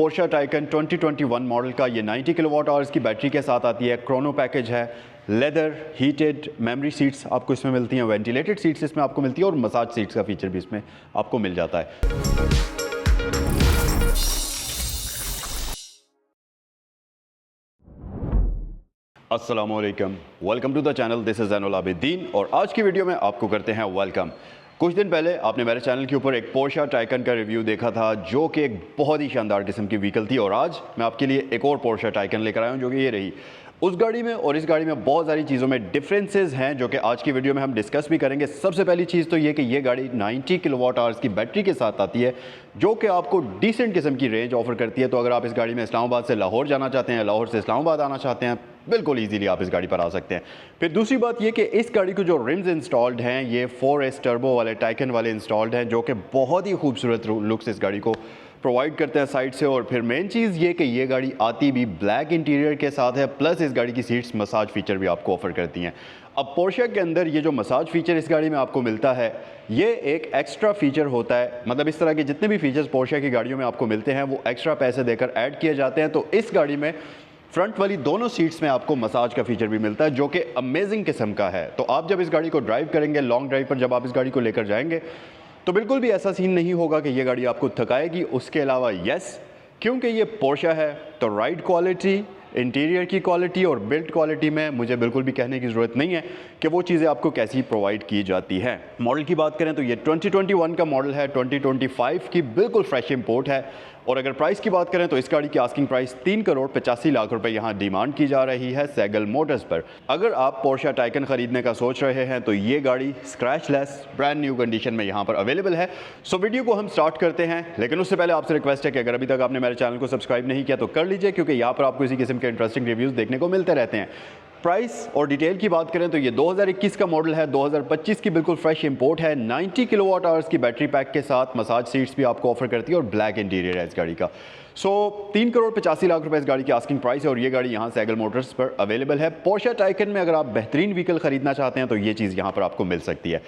Portia tycoon 2021 model का ये 90 kilowatt hours की बैटरी के साथ आती है। क्रोनो पैकेज है, लेदर हीटेड मेमोरी सीट्स आपको इसमें मिलती हैं, वेंटिलेटेड सीट्स इसमें आपको मिलती है और मसाज सीट्स का फीचर भी इसमें आपको मिल जाता है। अस्सलामुअलैकुम, welcome to the channel, this is Zainul Abidin और आज की वीडियो में आपको करते हैं वेलकम। कुछ दिन पहले आपने मेरे चैनल के ऊपर एक पोर्शा टाइकन का रिव्यू देखा था जो कि एक बहुत ही शानदार किस्म की व्हीकल थी और आज मैं आपके लिए एक और पोर्शा टाइकन लेकर आया हूँ जो कि ये रही। उस गाड़ी में और इस गाड़ी में बहुत सारी चीज़ों में डिफरेंसेस हैं जो कि आज की वीडियो में हम डिस्कस भी करेंगे। सबसे पहली चीज़ तो ये कि ये गाड़ी 90 किलोवाट आवर्स की बैटरी के साथ आती है जो कि आपको डिसेंट किस्म की रेंज ऑफर करती है। तो अगर आप इस गाड़ी में इस्लामाबाद से लाहौर जाना चाहते हैं, लाहौर से इस्लामाबाद आना चाहते हैं, बिल्कुल इजीली आप इस गाड़ी पर आ सकते हैं। फिर दूसरी बात ये कि इस गाड़ी को जो रिम्स इंस्टॉल्ड हैं ये 4S टर्बो वाले टाइकन वाले इंस्टॉल्ड हैं जो कि बहुत ही खूबसूरत लुक्स इस गाड़ी को प्रोवाइड करते हैं साइड से। और फिर मेन चीज़ ये कि ये गाड़ी आती भी ब्लैक इंटीरियर के साथ है, प्लस इस गाड़ी की सीट्स मसाज फीचर भी आपको ऑफर करती हैं। अब पोर्शा के अंदर ये जो मसाज फीचर इस गाड़ी में आपको मिलता है ये एक एक्स्ट्रा फीचर होता है। मतलब इस तरह के जितने भी फीचर्स पोर्शा की गाड़ियों में आपको मिलते हैं वो एक्स्ट्रा पैसे देकर ऐड किए जाते हैं। तो इस गाड़ी में फ्रंट वाली दोनों सीट्स में आपको मसाज का फीचर भी मिलता है जो कि अमेजिंग किस्म का है। तो आप जब इस गाड़ी को ड्राइव करेंगे, लॉन्ग ड्राइव पर जब आप इस गाड़ी को लेकर जाएंगे तो बिल्कुल भी ऐसा सीन नहीं होगा कि ये गाड़ी आपको थकाएगी। उसके अलावा यस, क्योंकि ये पोर्शा है तो राइड क्वालिटी, इंटीरियर की क्वालिटी और बिल्ड क्वालिटी में मुझे बिल्कुल भी कहने की ज़रूरत नहीं है कि वो चीज़ें आपको कैसी प्रोवाइड की जाती हैं। मॉडल की बात करें तो ये 2021 का मॉडल है, 2025 की बिल्कुल फ्रेश इंपोर्ट है। और अगर प्राइस की बात करें तो इस गाड़ी की आस्किंग प्राइस 3,85,00,000 रुपए यहाँ डिमांड की जा रही है सैगल मोटर्स पर। अगर आप पोर्शा टाइकन खरीदने का सोच रहे हैं तो ये गाड़ी scratch less brand new condition में यहाँ पर अवेलेबल है। सो वीडियो को हम स्टार्ट करते हैं, लेकिन उससे पहले आपसे रिक्वेस्ट है कि अगर अभी तक आपने मेरे चैनल को सब्सक्राइब नहीं किया तो कर लीजिए, क्योंकि यहाँ पर आपको इसी किस्म के इंटरेस्टिंग रिव्यूज़ देखने को मिलते रहते हैं। प्राइस और डिटेल की बात करें तो ये 2021 का मॉडल है, 2025 की बिल्कुल फ्रेश इंपोर्ट है। 90 किलोवाट आवर्स की बैटरी पैक के साथ मसाज सीट्स भी आपको ऑफर करती है और ब्लैक इंटीरियर है इस गाड़ी का। 3,85,00,000 रुपए इस गाड़ी की आस्किंग प्राइस है और ये गाड़ी यहाँ सैगल मोटर्स पर अवेलेबल है। पोर्शा टाइकन में अगर आप बेहतरीन व्हीकल खरीदना चाहते हैं तो ये चीज़ यहाँ पर आपको मिल सकती है।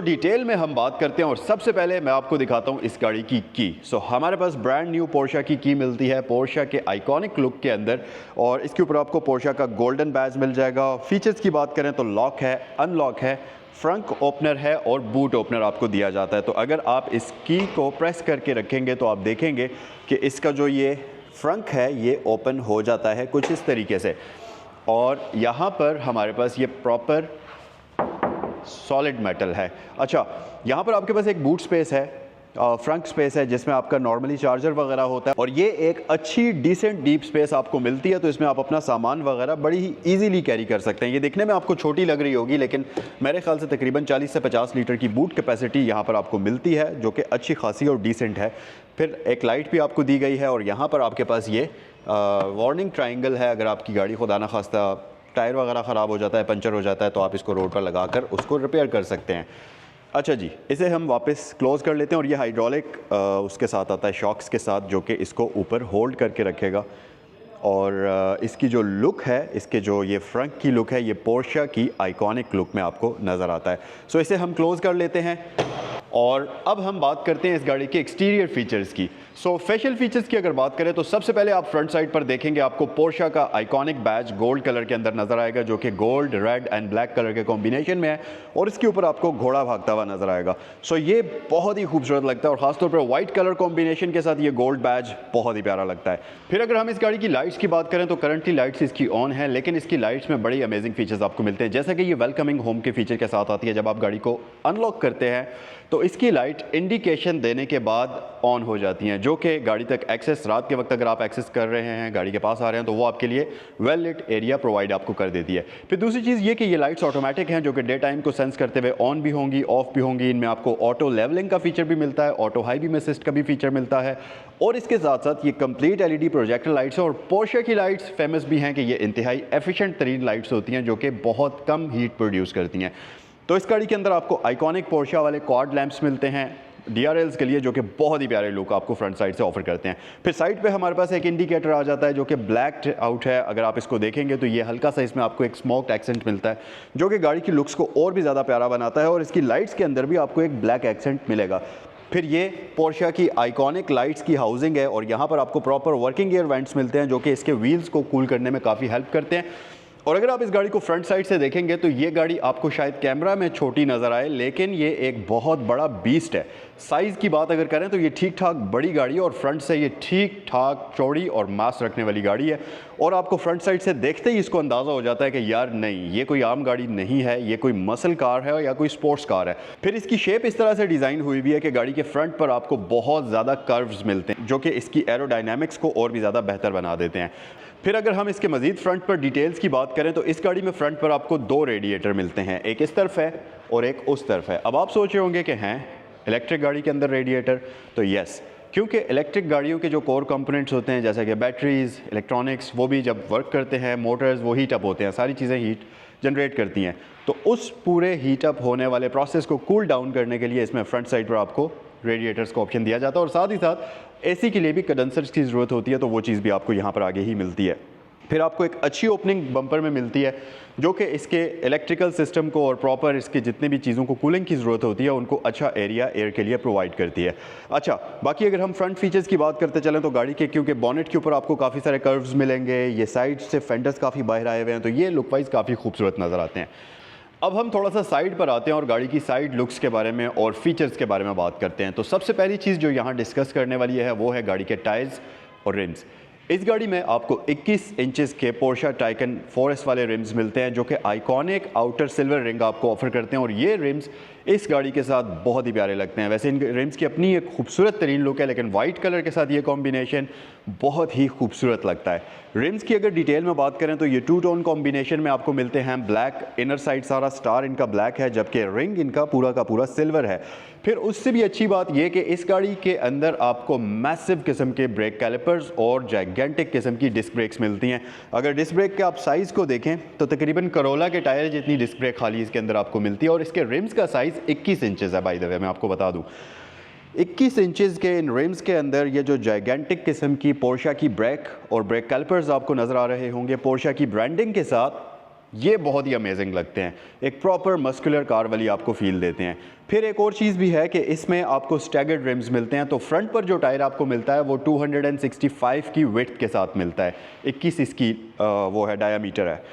डिटेल में हम बात करते हैं और सबसे पहले मैं आपको दिखाता हूँ इस गाड़ी की की। हमारे पास ब्रांड न्यू पोर्शा की मिलती है पोर्शा के आइकॉनिक लुक के अंदर और इसके ऊपर आपको पोर्शा का गोल्डन बैज मिल जाएगा। फीचर्स की बात करें तो लॉक है, अनलॉक है, फ्रंट ओपनर है और बूट ओपनर आपको दिया जाता है। तो अगर आप इस की को प्रेस करके रखेंगे तो आप देखेंगे कि इसका जो ये फ्रंट है ये ओपन हो जाता है कुछ इस तरीके से। और यहाँ पर हमारे पास ये प्रॉपर सॉलिड मेटल है। अच्छा, यहाँ पर आपके पास एक बूट स्पेस है, फ्रंट स्पेस है जिसमें आपका नॉर्मली चार्जर वगैरह होता है और ये एक अच्छी डिसेंट डीप स्पेस आपको मिलती है। तो इसमें आप अपना सामान वगैरह बड़ी ही ईजीली कैरी कर सकते हैं। ये देखने में आपको छोटी लग रही होगी लेकिन मेरे ख्याल से तकरीबन 40 से 50 लीटर की बूट कैपेसिटी यहाँ पर आपको मिलती है जो कि अच्छी खासी और डिसेंट है। फिर एक लाइट भी आपको दी गई है और यहाँ पर आपके पास ये वार्निंग ट्राइंगल है। अगर आपकी गाड़ी खुदा न खास्ता टायर वगैरह ख़राब हो जाता है, पंचर हो जाता है तो आप इसको रोड पर लगा कर उसको रिपेयर कर सकते हैं। अच्छा जी, इसे हम वापस क्लोज़ कर लेते हैं और ये हाइड्रोलिक उसके साथ आता है शॉक्स के साथ जो कि इसको ऊपर होल्ड करके रखेगा। और इसकी जो लुक है, इसके जो ये फ्रंट की लुक है ये पोर्शा की आइकॉनिक लुक में आपको नज़र आता है। इसे हम क्लोज़ कर लेते हैं और अब हम बात करते हैं इस गाड़ी के एक्सटीरियर फीचर्स की। फेशियल फीचर्स की अगर बात करें तो सबसे पहले आप फ्रंट साइड पर देखेंगे आपको पोर्शा का आइकॉनिक बैज गोल्ड कलर के अंदर नजर आएगा जो कि gold, red and black colour के कॉम्बिनेशन में है और इसके ऊपर आपको घोड़ा भागता हुआ नजर आएगा। ये बहुत ही खूबसूरत लगता है और खासतौर पर व्हाइट कलर कॉम्बिनेशन के साथ ये गोल्ड बैज बहुत ही प्यारा लगता है। फिर अगर हम इस गाड़ी की लाइट्स की बात करें तो करंटली लाइट्स इसकी ऑन है, लेकिन इसकी लाइट्स में बड़ी अमेजिंग फीचर्स आपको मिलते हैं। जैसा कि ये वेलकमिंग होम के फीचर के साथ आती है। जब आप गाड़ी को अनलॉक करते हैं तो इसकी लाइट इंडिकेशन देने के बाद ऑन हो जाती हैं जो कि गाड़ी तक एक्सेस, रात के वक्त अगर आप एक्सेस कर रहे हैं, गाड़ी के पास आ रहे हैं तो वो आपके लिए वेल लिट एरिया प्रोवाइड आपको कर देती है। फिर दूसरी चीज़ ये कि ये लाइट्स ऑटोमेटिक हैं जो कि डे टाइम को सेंस करते हुए ऑन भी होंगी, ऑफ भी होंगी। इनमें आपको ऑटो लेवलिंग का फीचर भी मिलता है, ऑटो हाई बीम असिस्ट का भी फीचर मिलता है और इसके साथ साथ ये कंप्लीट एलईडी प्रोजेक्टर लाइट्स हैं। और पोर्शा की लाइट्स फेमस भी हैं कि ये इंतहाई एफिशिएंट तरीन लाइट्स होती हैं जो कि बहुत कम हीट प्रोड्यूस करती हैं। तो इस गाड़ी के अंदर आपको आइकॉनिक पोर्शा वाले क्वाड लैंप्स मिलते हैं DRLs के लिए जो कि बहुत ही प्यारे लुक आपको फ्रंट साइड से ऑफर करते हैं। फिर साइड पे हमारे पास एक इंडिकेटर आ जाता है जो कि ब्लैक आउट है। अगर आप इसको देखेंगे तो ये हल्का सा इसमें आपको एक स्मोक्ड एक्सेंट मिलता है जो कि गाड़ी की लुक्स को और भी ज़्यादा प्यारा बनाता है और इसकी लाइट्स के अंदर भी आपको एक ब्लैक एक्सेंट मिलेगा। फिर ये पोर्शा की आइकॉनिक लाइट्स की हाउसिंग है और यहाँ पर आपको प्रॉपर वर्किंग एयर वेंट्स मिलते हैं जो कि इसके व्हील्स को कूल करने में काफ़ी हेल्प करते हैं। और अगर आप इस गाड़ी को फ्रंट साइड से देखेंगे तो ये गाड़ी आपको शायद कैमरा में छोटी नज़र आए, लेकिन ये एक बहुत बड़ा बीस्ट है। साइज़ की बात अगर करें तो ये ठीक ठाक बड़ी गाड़ी है और फ्रंट से ये ठीक ठाक चौड़ी और मास रखने वाली गाड़ी है। और आपको फ्रंट साइड से देखते ही इसको अंदाज़ा हो जाता है कि यार नहीं, ये कोई आम गाड़ी नहीं है, ये कोई मसल कार है या कोई स्पोर्ट्स कार है। फिर इसकी शेप इस तरह से डिज़ाइन हुई हुई है कि गाड़ी के फ्रंट पर आपको बहुत ज़्यादा कर्व्स मिलते हैं जो कि इसकी एरोडायनामिक्स को और भी ज़्यादा बेहतर बना देते हैं। फिर अगर हम इसके मज़ीद फ्रंट पर डिटेल्स की बात करें तो इस गाड़ी में फ्रंट पर आपको 2 रेडिएटर मिलते हैं, एक इस तरफ है और एक उस तरफ है। अब आप सोच रहे होंगे कि हैं इलेक्ट्रिक गाड़ी के अंदर रेडिएटर, तो यस, क्योंकि इलेक्ट्रिक गाड़ियों के जो कोर कंपोनेंट्स होते हैं जैसे कि बैटरीज, इलेक्ट्रॉनिक्स, वो भी जब वर्क करते हैं, मोटर्स वो हीट अप होते हैं, सारी चीज़ें हीट जनरेट करती हैं। तो उस पूरे हीट अप होने वाले प्रोसेस को कूल डाउन करने के लिए इसमें फ्रंट साइड पर आपको रेडिएटर्स का ऑप्शन दिया जाता है और साथ ही साथ एसी के लिए भी कंडेंसर्स की ज़रूरत होती है, तो वो चीज़ भी आपको यहाँ पर आगे ही मिलती है। फिर आपको एक अच्छी ओपनिंग बम्पर में मिलती है जो कि इसके इलेक्ट्रिकल सिस्टम को और प्रॉपर इसके जितने भी चीज़ों को कूलिंग की ज़रूरत होती है उनको अच्छा एरिया एयर के लिए प्रोवाइड करती है। अच्छा, बाकी अगर हम फ्रंट फीचर्स की बात करते चलें तो गाड़ी के, क्योंकि बॉनेट के ऊपर आपको काफ़ी सारे कर्व्स मिलेंगे, ये साइड से फेंडर्स काफ़ी बाहर आए हुए हैं, तो ये लुक वाइज काफ़ी खूबसूरत नज़र आते हैं। अब हम थोड़ा सा साइड पर आते हैं और गाड़ी की साइड लुक्स के बारे में और फीचर्स के बारे में बात करते हैं। तो सबसे पहली चीज़ जो यहाँ डिस्कस करने वाली है वो है गाड़ी के टायर्स और रिम्स। इस गाड़ी में आपको 21 इंचेस के पोर्शा टाइकन फॉरेस्ट वाले रिम्स मिलते हैं जो कि आइकॉनिक आउटर सिल्वर रिंग आपको ऑफर करते हैं और ये रिम्स इस गाड़ी के साथ बहुत ही प्यारे लगते हैं। वैसे इन रिम्स की अपनी एक खूबसूरत तरीन लुक है, लेकिन वाइट कलर के साथ ये कॉम्बिनेशन बहुत ही खूबसूरत लगता है। रिम्स की अगर डिटेल में बात करें तो ये 2 टोन कॉम्बिनेशन में आपको मिलते हैं। ब्लैक इनर साइड सारा स्टार इनका ब्लैक है, जबकि रिंग इनका पूरा का पूरा सिल्वर है। फिर उससे भी अच्छी बात यह कि इस गाड़ी के अंदर आपको मैसिव किस्म के ब्रेक कैलिपर्स और जाइगेंटिक किस्म की डिस्क ब्रेक्स मिलती हैं। अगर डिस्क ब्रेक के आप साइज़ को देखें तो तकरीबन करोला के टायर जितनी डिस्क ब्रेक खाली इसके अंदर आपको मिलती है और इसके रिम्स का साइज़ 21 इंचेस है। बाय द वे मैं आपको बता दूं, 21 इंचेस के इन रिम्स के अंदर ये जो जाइगेंटिक किस्म की पोर्शा की ब्रेक और ब्रेक कैलिपर्स आपको नज़र आ रहे होंगे, पोर्शा की ब्रांडिंग के साथ ये बहुत ही अमेजिंग लगते हैं, एक प्रॉपर मस्कुलर कार वाली आपको फील देते हैं। फिर एक और चीज़ भी है कि इसमें आपको स्टैगर्ड रिम्स मिलते हैं। तो फ्रंट पर जो टायर आपको मिलता है वो 265 की विड्थ के साथ मिलता है, 21 इसकी वो है डायामीटर है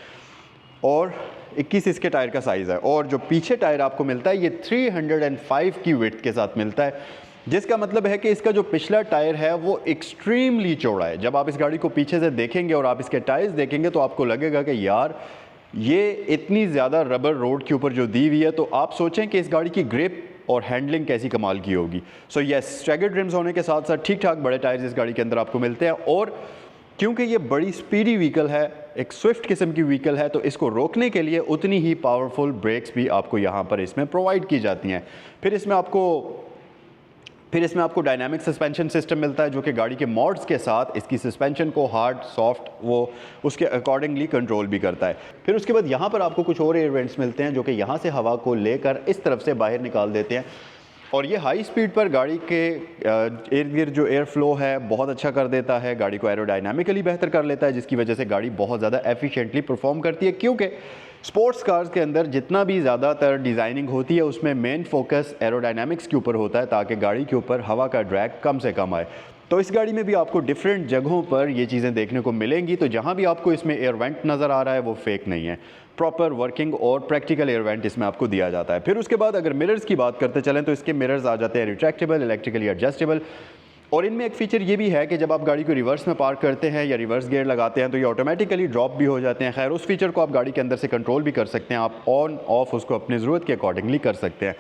और 21 इसके टायर का साइज़ है। और जो पीछे टायर आपको मिलता है ये 305 की विड्थ के साथ मिलता है, जिसका मतलब है कि इसका जो पिछला टायर है वो एक्सट्रीमली चौड़ा है। जब आप इस गाड़ी को पीछे से देखेंगे और आप इसके टायर्स देखेंगे तो आपको लगेगा कि यार ये इतनी ज़्यादा रबर रोड के ऊपर जो दी हुई है, तो आप सोचें कि इस गाड़ी की ग्रिप और हैंडलिंग कैसी कमाल की होगी। सो यस, स्टैगर्ड रिम्स होने के साथ साथ ठीक ठाक बड़े टायर्स इस गाड़ी के अंदर आपको मिलते हैं और क्योंकि ये बड़ी स्पीडी व्हीकल है, एक स्विफ्ट किस्म की व्हीकल है, तो इसको रोकने के लिए उतनी ही पावरफुल ब्रेक्स भी आपको यहाँ पर इसमें प्रोवाइड की जाती हैं। फिर इसमें आपको डायनामिक सस्पेंशन सिस्टम मिलता है जो कि गाड़ी के मॉड्स के साथ इसकी सस्पेंशन को हार्ड सॉफ्ट वो उसके अकॉर्डिंगली कंट्रोल भी करता है। फिर उसके बाद यहाँ पर आपको कुछ और एयर वेंट्स मिलते हैं जो कि यहाँ से हवा को लेकर इस तरफ से बाहर निकाल देते हैं और ये हाई स्पीड पर गाड़ी के इर्द गिर्द जो एयर फ्लो है बहुत अच्छा कर देता है, गाड़ी को एरोडायनामिकली बेहतर कर लेता है, जिसकी वजह से गाड़ी बहुत ज़्यादा एफिशिएंटली परफॉर्म करती है। क्योंकि स्पोर्ट्स कार्स के अंदर जितना भी ज़्यादातर डिज़ाइनिंग होती है उसमें मेन फोकस एरोडायनामिक्स के ऊपर होता है ताकि गाड़ी के ऊपर हवा का ड्रैग कम से कम आए। तो इस गाड़ी में भी आपको डिफरेंट जगहों पर ये चीज़ें देखने को मिलेंगी। तो जहाँ भी आपको इसमें एयर वेंट नज़र आ रहा है वो फेक नहीं है, प्रॉपर वर्किंग और प्रैक्टिकल एयर वेंट इसमें आपको दिया जाता है। फिर उसके बाद अगर मिरर्स की बात करते चलें तो इसके मिरर्स आ जाते हैं रिट्रैक्टेबल, इलेक्ट्रिकली एडजस्टेबल और इनमें एक फ़ीचर ये भी है कि जब आप गाड़ी को रिवर्स में पार्क करते हैं या रिवर्स गियर लगाते हैं तो ये ऑटोमेटिकली ड्रॉप भी हो जाते हैं। खैर, उस फीचर को आप गाड़ी के अंदर से कंट्रोल भी कर सकते हैं, आप ऑन ऑफ उसको अपनी ज़रूरत के अकॉर्डिंगली कर सकते हैं।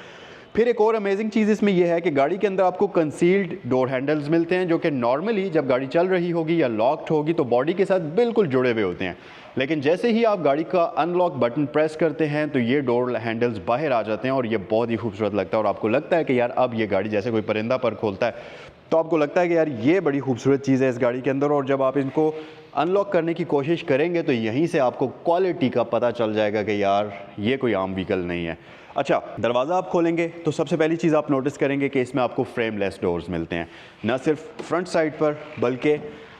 फिर एक और अमेजिंग चीज़ इसमें यह है कि गाड़ी के अंदर आपको कंसील्ड डोर हैंडल्स मिलते हैं जो कि नॉर्मली जब गाड़ी चल रही होगी या लॉक्ड होगी तो बॉडी के साथ बिल्कुल जुड़े हुए होते हैं, लेकिन जैसे ही आप गाड़ी का अनलॉक बटन प्रेस करते हैं तो ये डोर हैंडल्स बाहर आ जाते हैं और ये बहुत ही खूबसूरत लगता है और आपको लगता है कि यार अब ये गाड़ी जैसे कोई परिंदा पर खोलता है तो आपको लगता है कि यार ये बड़ी खूबसूरत चीज़ है इस गाड़ी के अंदर। और जब आप इनको अनलॉक करने की कोशिश करेंगे तो यहीं से आपको क्वालिटी का पता चल जाएगा कि यार ये कोई आम व्हीकल नहीं है। अच्छा, दरवाज़ा आप खोलेंगे तो सबसे पहली चीज़ आप नोटिस करेंगे कि इसमें आपको फ्रेमलेस डोर्स मिलते हैं, न सिर्फ फ्रंट साइड पर बल्कि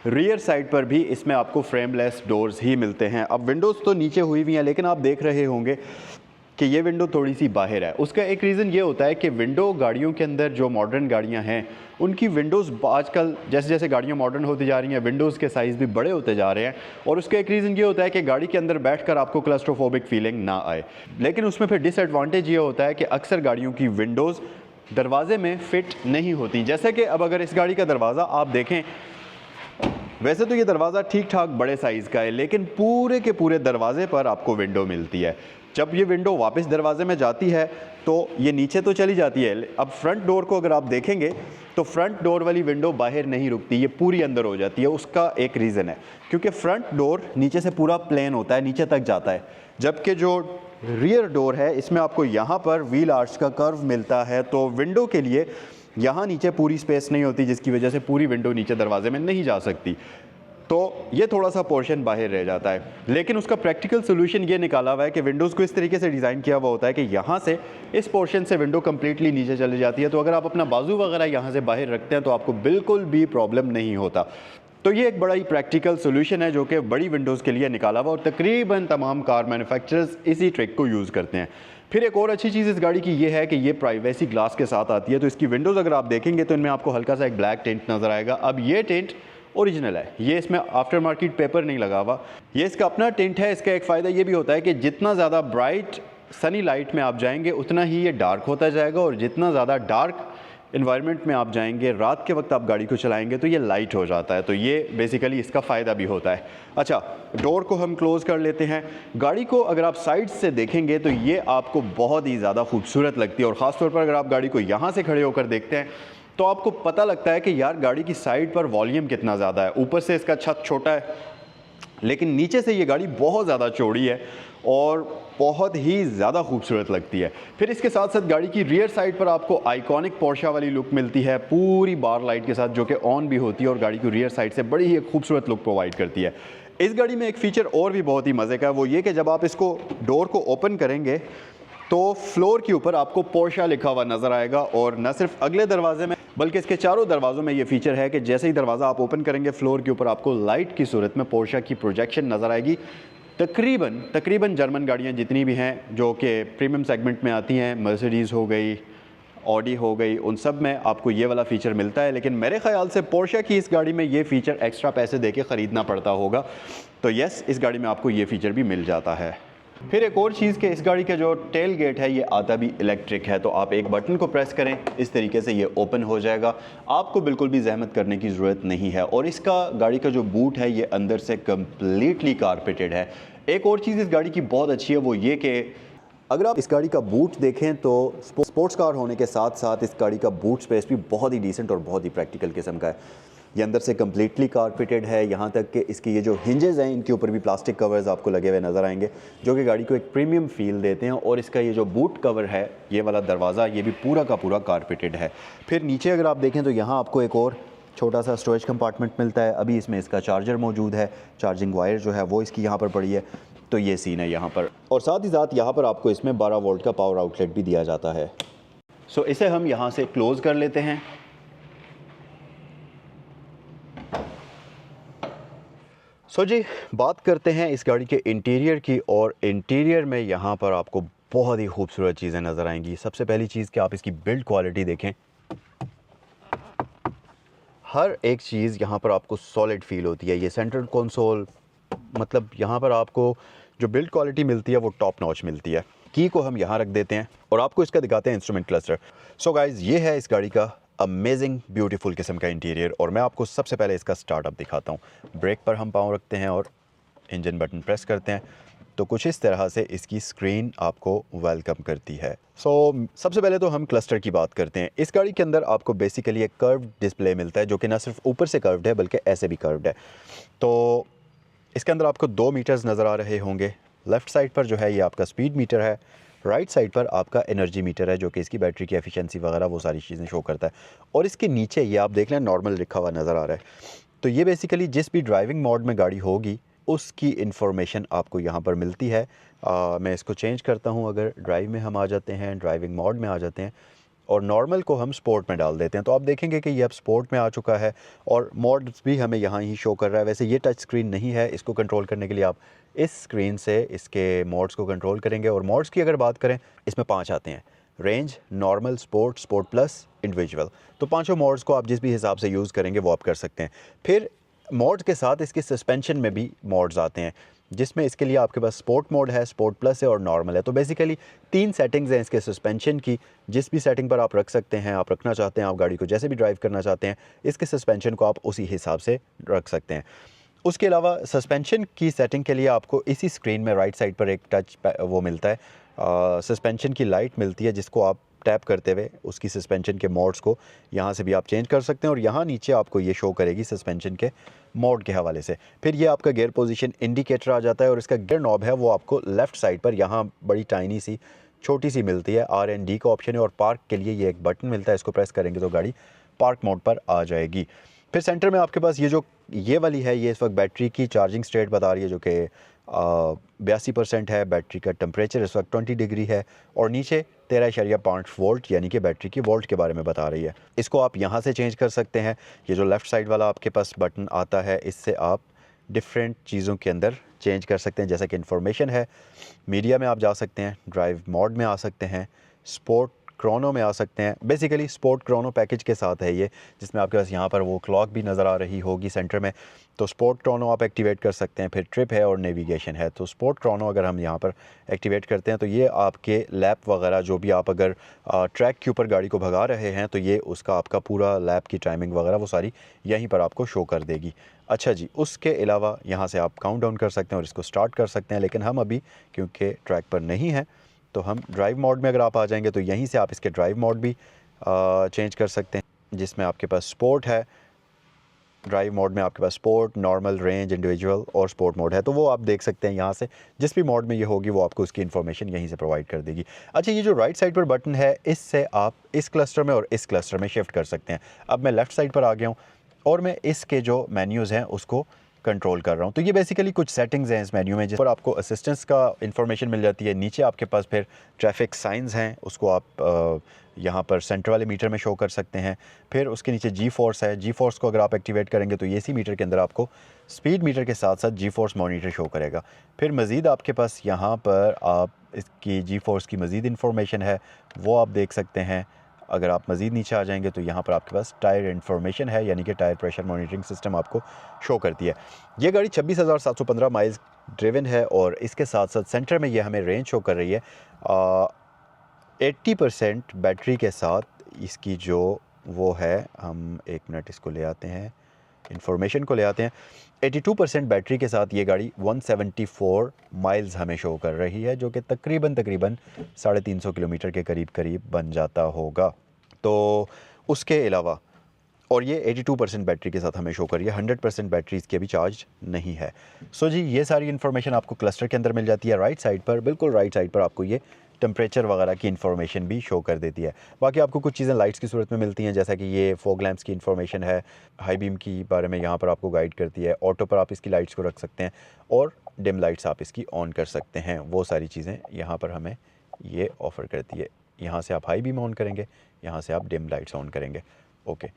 रियर साइड पर भी इसमें आपको फ्रेमलेस डोर्स ही मिलते हैं। अब विंडोज़ तो नीचे हुई हुई हैं लेकिन आप देख रहे होंगे कि ये विंडो थोड़ी सी बाहर है। उसका एक रीज़न ये होता है कि विंडो गाड़ियों के अंदर जो मॉडर्न गाड़ियां हैं उनकी विंडोज़ आजकल जैसे जैसे गाड़ियां मॉडर्न होती जा रही हैं विंडोज़ के साइज़ भी बड़े होते जा रहे हैं, और उसका एक रीज़न ये होता है कि गाड़ी के अंदर बैठकर आपको क्लस्ट्रोफोबिक फीलिंग ना आए। लेकिन उसमें फिर डिसएडवांटेज ये होता है कि अक्सर गाड़ियों की विंडोज़ दरवाजे में फ़िट नहीं होती। जैसे कि अब अगर इस गाड़ी का दरवाज़ा आप देखें, वैसे तो ये दरवाज़ा ठीक ठाक बड़े साइज़ का है, लेकिन पूरे के पूरे दरवाजे पर आपको विंडो मिलती है। जब ये विंडो वापस दरवाजे में जाती है तो ये नीचे तो चली जाती है। अब फ्रंट डोर को अगर आप देखेंगे तो फ्रंट डोर वाली विंडो बाहर नहीं रुकती, ये पूरी अंदर हो जाती है। उसका एक रीज़न है क्योंकि फ्रंट डोर नीचे से पूरा प्लेन होता है, नीचे तक जाता है, जबकि जो रियर डोर है इसमें आपको यहाँ पर व्हील आर्च का कर्व मिलता है, तो विंडो के लिए यहाँ नीचे पूरी स्पेस नहीं होती, जिसकी वजह से पूरी विंडो नीचे दरवाजे में नहीं जा सकती, तो ये थोड़ा सा पोर्शन बाहर रह जाता है। लेकिन उसका प्रैक्टिकल सोल्यूशन ये निकाला हुआ है कि विंडोज़ को इस तरीके से डिज़ाइन किया हुआ होता है कि यहाँ से इस पोर्शन से विंडो कम्प्लीटली नीचे चली जाती है, तो अगर आप अपना बाजू वगैरह यहाँ से बाहर रखते हैं तो आपको बिल्कुल भी प्रॉब्लम नहीं होता। तो ये एक बड़ा ही प्रैक्टिकल सोल्यूशन है जो कि बड़ी विंडोज़ के लिए निकाला हुआ, और तकरीबन तमाम कार मैन्युफैक्चरर्स इसी ट्रिक को यूज़ करते हैं। फिर एक और अच्छी चीज़ इस गाड़ी की ये है कि ये प्राइवेसी ग्लास के साथ आती है, तो इसकी विंडोज़ अगर आप देखेंगे तो इनमें आपको हल्का सा एक ब्लैक टेंट नज़र आएगा। अब ये टेंट ओरिजिनल है, ये इसमें आफ्टर मार्केट पेपर नहीं लगा हुआ, ये इसका अपना टेंट है। इसका एक फ़ायदा ये भी होता है कि जितना ज़्यादा ब्राइट सनी लाइट में आप जाएंगे उतना ही ये डार्क होता जाएगा, और जितना ज़्यादा डार्क इन्वायरमेंट में आप जाएंगे, रात के वक्त आप गाड़ी को चलाएंगे तो ये लाइट हो जाता है। तो ये बेसिकली इसका फ़ायदा भी होता है। अच्छा, डोर को हम क्लोज़ कर लेते हैं। गाड़ी को अगर आप साइड से देखेंगे तो ये आपको बहुत ही ज़्यादा खूबसूरत लगती है, और ख़ासतौर पर अगर आप गाड़ी को यहाँ से खड़े होकर देखते हैं तो आपको पता लगता है कि यार गाड़ी की साइड पर वॉल्यूम कितना ज़्यादा है। ऊपर से इसका छत छोटा है, लेकिन नीचे से ये गाड़ी बहुत ज़्यादा चौड़ी है और बहुत ही ज़्यादा खूबसूरत लगती है। फिर इसके साथ साथ गाड़ी की रियर साइड पर आपको आइकॉनिक पोर्शा वाली लुक मिलती है, पूरी बार लाइट के साथ, जो कि ऑन भी होती है और गाड़ी की रियर साइड से बड़ी ही खूबसूरत लुक प्रोवाइड करती है। इस गाड़ी में एक फ़ीचर और भी बहुत ही मज़े का है, वो ये कि जब आप इसको डोर को ओपन करेंगे तो फ्लोर के ऊपर आपको पोर्शा लिखा हुआ नज़र आएगा, और न सिर्फ अगले दरवाजे में बल्कि इसके चारों दरवाज़ों में ये फीचर है कि जैसे ही दरवाज़ा आप ओपन करेंगे फ्लोर के ऊपर आपको लाइट की सूरत में पोर्शा की प्रोजेक्शन नज़र आएगी। तकरीबन जर्मन गाड़ियाँ जितनी भी हैं जो कि प्रीमियम सेगमेंट में आती हैं, मर्सिडीज़ हो गई, ऑडी हो गई, उन सब में आपको ये वाला फ़ीचर मिलता है। लेकिन मेरे ख़्याल से पोर्शा की इस गाड़ी में ये फ़ीचर एक्स्ट्रा पैसे दे के ख़रीदना पड़ता होगा, तो यस, इस गाड़ी में आपको ये फ़ीचर भी मिल जाता है। फिर एक और चीज़ कि इस गाड़ी का जो टेल गेट है ये आता भी इलेक्ट्रिक है, तो आप एक बटन को प्रेस करें इस तरीके से ये ओपन हो जाएगा, आपको बिल्कुल भी जहमत करने की ज़रूरत नहीं है। और इसका गाड़ी का जो बूट है ये अंदर से कम्प्लीटली कारपेटेड है। एक और चीज़ इस गाड़ी की बहुत अच्छी है वो ये कि अगर आप इस गाड़ी का बूट देखें तो स्पोर्ट्स कार होने के साथ साथ इस गाड़ी का बूट स्पेस भी बहुत ही डिसेंट और बहुत ही प्रैक्टिकल किस्म का है। ये अंदर से कम्प्लीटली कारपेटेड है, यहाँ तक कि इसके ये जो हिंजेस हैं इनके ऊपर भी प्लास्टिक कवर्स आपको लगे हुए नज़र आएंगे, जो कि गाड़ी को एक प्रीमियम फील देते हैं। और इसका ये जो बूट कवर है, ये वाला दरवाज़ा, ये भी पूरा का पूरा कारपेटेड है। फिर नीचे अगर आप देखें तो यहाँ आपको एक और छोटा सा स्टोरेज कंपार्टमेंट मिलता है। अभी इसमें इसका चार्जर मौजूद है, चार्जिंग वायर जो है वो इसकी यहाँ पर पड़ी है, तो ये सीन है यहाँ पर। और साथ ही साथ यहाँ पर आपको इसमें 12 वोल्ट का पावर आउटलेट भी दिया जाता है। सो इसे हम यहाँ से क्लोज़ कर लेते हैं। सो जी, बात करते हैं इस गाड़ी के इंटीरियर की, और इंटीरियर में यहाँ पर आपको बहुत ही खूबसूरत चीज़ें नज़र आएंगी। सबसे पहली चीज़ कि आप इसकी बिल्ड क्वालिटी देखें, हर एक चीज़ यहाँ पर आपको सॉलिड फील होती है। ये सेंट्रल कंसोल, मतलब यहाँ पर आपको जो बिल्ड क्वालिटी मिलती है वो टॉप नॉच मिलती है। की को हम यहाँ रख देते हैं और आपको इसका दिखाते हैं इंस्ट्रूमेंट क्लस्टर। सो गाइज़, ये है इस गाड़ी का अमेजिंग ब्यूटीफुल किस्म का इंटीरियर, और मैं आपको सबसे पहले इसका स्टार्टअप दिखाता हूँ। ब्रेक पर हम पाँव रखते हैं और इंजन बटन प्रेस करते हैं तो कुछ इस तरह से इसकी स्क्रीन आपको वेलकम करती है। सबसे पहले तो हम क्लस्टर की बात करते हैं। इस गाड़ी के अंदर आपको बेसिकली एक कर्व्ड डिस्प्ले मिलता है, जो कि ना सिर्फ ऊपर से कर्व्ड है बल्कि ऐसे भी कर्व्ड है। तो इसके अंदर आपको 2 मीटर्स नज़र आ रहे होंगे। लेफ़्ट साइड पर जो है ये आपका स्पीड मीटर है, राइट साइड पर आपका एनर्जी मीटर है, जो कि इसकी बैटरी की एफिशिएंसी वगैरह वो सारी चीज़ें शो करता है। और इसके नीचे ये आप देख लें नॉर्मल लिखा हुआ नज़र आ रहा है। तो ये बेसिकली जिस भी ड्राइविंग मोड में गाड़ी होगी उसकी इन्फॉर्मेशन आपको यहाँ पर मिलती है। मैं इसको चेंज करता हूँ। अगर ड्राइव में हम आ जाते हैं, ड्राइविंग मोड में आ जाते हैं, और नॉर्मल को हम स्पोर्ट में डाल देते हैं। तो आप देखेंगे कि ये अब स्पोर्ट में आ चुका है और मोड्स भी हमें यहाँ ही शो कर रहा है। वैसे ये टच स्क्रीन नहीं है, इसको कंट्रोल करने के लिए आप इस स्क्रीन से इसके मोड्स को कंट्रोल करेंगे। और मोड्स की अगर बात करें, इसमें 5 आते हैं: range, normal, sport, sport plus, individual. तो पाँचों मोड्स को आप जिस भी हिसाब से यूज़ करेंगे वो आप कर सकते हैं। फिर मोड्स के साथ इसके सस्पेंशन में भी मोड्स आते हैं, जिसमें इसके लिए आपके पास स्पोर्ट मोड है, स्पोर्ट प्लस है और नॉर्मल है। तो बेसिकली 3 सेटिंग्स हैं इसके सस्पेंशन की। जिस भी सेटिंग पर आप रख सकते हैं, आप रखना चाहते हैं, आप गाड़ी को जैसे भी ड्राइव करना चाहते हैं, इसके सस्पेंशन को आप उसी हिसाब से रख सकते हैं। उसके अलावा सस्पेंशन की सेटिंग के लिए आपको इसी स्क्रीन में राइट साइड पर एक टच वो मिलता है, सस्पेंशन की लाइट मिलती है, जिसको आप टैप करते हुए उसकी सस्पेंशन के मोड्स को यहाँ से भी आप चेंज कर सकते हैं। और यहाँ नीचे आपको ये शो करेगी सस्पेंशन के मोड के हवाले से। फिर ये आपका गियर पोजीशन इंडिकेटर आ जाता है और इसका गियर नॉब है वो आपको लेफ़्ट साइड पर यहाँ बड़ी टाइनी सी छोटी सी मिलती है। R&D का ऑप्शन है और पार्क के लिए ये एक बटन मिलता है, इसको प्रेस करेंगे तो गाड़ी पार्क मोड पर आ जाएगी। फिर सेंटर में आपके पास ये वाली है, ये इस वक्त बैटरी की चार्जिंग स्टेट बता रही है, जो कि 82% है। बैटरी का टेम्परेचर इस वक्त 20 डिग्री है और नीचे 13.5 वोल्ट यानी कि बैटरी की वोल्ट के बारे में बता रही है। इसको आप यहाँ से चेंज कर सकते हैं। ये जो लेफ़्ट साइड वाला आपके पास बटन आता है, इससे आप डिफरेंट चीज़ों के अंदर चेंज कर सकते हैं, जैसे कि इन्फॉर्मेशन है, मीडिया में आप जा सकते हैं, ड्राइव मोड में आ सकते हैं, स्पोर्ट क्रोनो में आ सकते हैं। बेसिकली स्पोर्ट क्रोनो पैकेज के साथ है ये, जिसमें आपके पास यहाँ पर वो क्लॉक भी नज़र आ रही होगी सेंटर में। तो स्पोर्ट क्रोनो आप एक्टिवेट कर सकते हैं। फिर ट्रिप है और नेविगेशन है। तो स्पोर्ट क्रोनो अगर हम यहाँ पर एक्टिवेट करते हैं तो ये आपके लैप वगैरह जो भी आप अगर ट्रैक के ऊपर गाड़ी को भगा रहे हैं तो ये उसका आपका पूरा लैप की टाइमिंग वगैरह वो सारी यहीं पर आपको शो कर देगी। अच्छा जी, उसके अलावा यहाँ से आप काउंट डाउन कर सकते हैं और इसको स्टार्ट कर सकते हैं। लेकिन हम अभी क्योंकि ट्रैक पर नहीं हैं, तो हम ड्राइव मोड में अगर आप आ जाएंगे तो यहीं से आप इसके ड्राइव मोड भी चेंज कर सकते हैं, जिसमें आपके पास स्पोर्ट है। ड्राइव मोड में आपके पास स्पोर्ट, नॉर्मल, रेंज, इंडिविजुअल और स्पोर्ट मोड है। तो वो आप देख सकते हैं यहाँ से, जिस भी मोड में ये होगी वो आपको उसकी इन्फॉर्मेशन यहीं से प्रोवाइड कर देगी। अच्छा, ये जो राइट साइड पर बटन है, इससे आप इस क्लस्टर में और इस क्लस्टर में शिफ्ट कर सकते हैं। अब मैं लेफ़्ट साइड पर आ गया हूँ और मैं इसके जो मेन्यूज़ हैं उसको कंट्रोल कर रहा हूँ। तो ये बेसिकली कुछ सेटिंग्स हैं इस मेन्यू में, जिस पर आपको असिस्टेंस का इन्फॉर्मेशन मिल जाती है। नीचे आपके पास फिर ट्रैफिक साइंस हैं, उसको आप यहाँ पर सेंटर वाले मीटर में शो कर सकते हैं। फिर उसके नीचे जी फोर्स है। जी फोर्स को अगर आप एक्टिवेट करेंगे तो एसी मीटर के अंदर आपको स्पीड मीटर के साथ साथ जी फोर्स मॉनिटर शो करेगा। फिर मज़ीद आपके पास यहाँ पर आप इसकी जी फोर्स की मज़ीद इन्फॉर्मेशन है वो आप देख सकते हैं। अगर आप मज़ीद नीचे आ जाएंगे तो यहाँ पर आपके पास टायर इन्फॉर्मेशन है, यानी कि टायर प्रेशर मॉनिटरिंग सिस्टम आपको शो करती है। ये गाड़ी 26,715 माइल्स ड्रिवन है और इसके साथ साथ सेंटर में ये हमें रेंज शो कर रही है 80% बैटरी के साथ। इसकी जो वो है, हम एक मिनट इसको ले आते हैं, इन्फॉर्मेशन को ले आते हैं। 82% बैटरी के साथ ये गाड़ी 174 माइल्स हमें शो कर रही है, जो कि तकरीबन 350 किलोमीटर के करीब बन जाता होगा। तो उसके अलावा और ये 82% बैटरी के साथ हमें शो कर रही है, 100% बैटरी इसकी अभी चार्ज नहीं है। सो जी, ये सारी इन्फॉर्मेशन आपको क्लस्टर के अंदर मिल जाती है। राइट साइड पर, बिल्कुल राइट साइड पर आपको ये टेम्परेचर वगैरह की इन्फॉर्मेशन भी शो कर देती है। बाकी आपको कुछ चीज़ें लाइट्स की सूरत में मिलती हैं, जैसा कि ये फॉग लैंप्स की इन्फॉर्मेशन है, हाई बीम की बारे में यहाँ पर आपको गाइड करती है। ऑटो पर आप इसकी लाइट्स को रख सकते हैं और डिम लाइट्स आप इसकी ऑन कर सकते हैं। वो सारी चीज़ें यहाँ पर हमें ये ऑफ़र करती है। यहाँ से आप हाई बीम ऑन करेंगे, यहाँ से आप डिम लाइट्स ऑन करेंगे। ओके,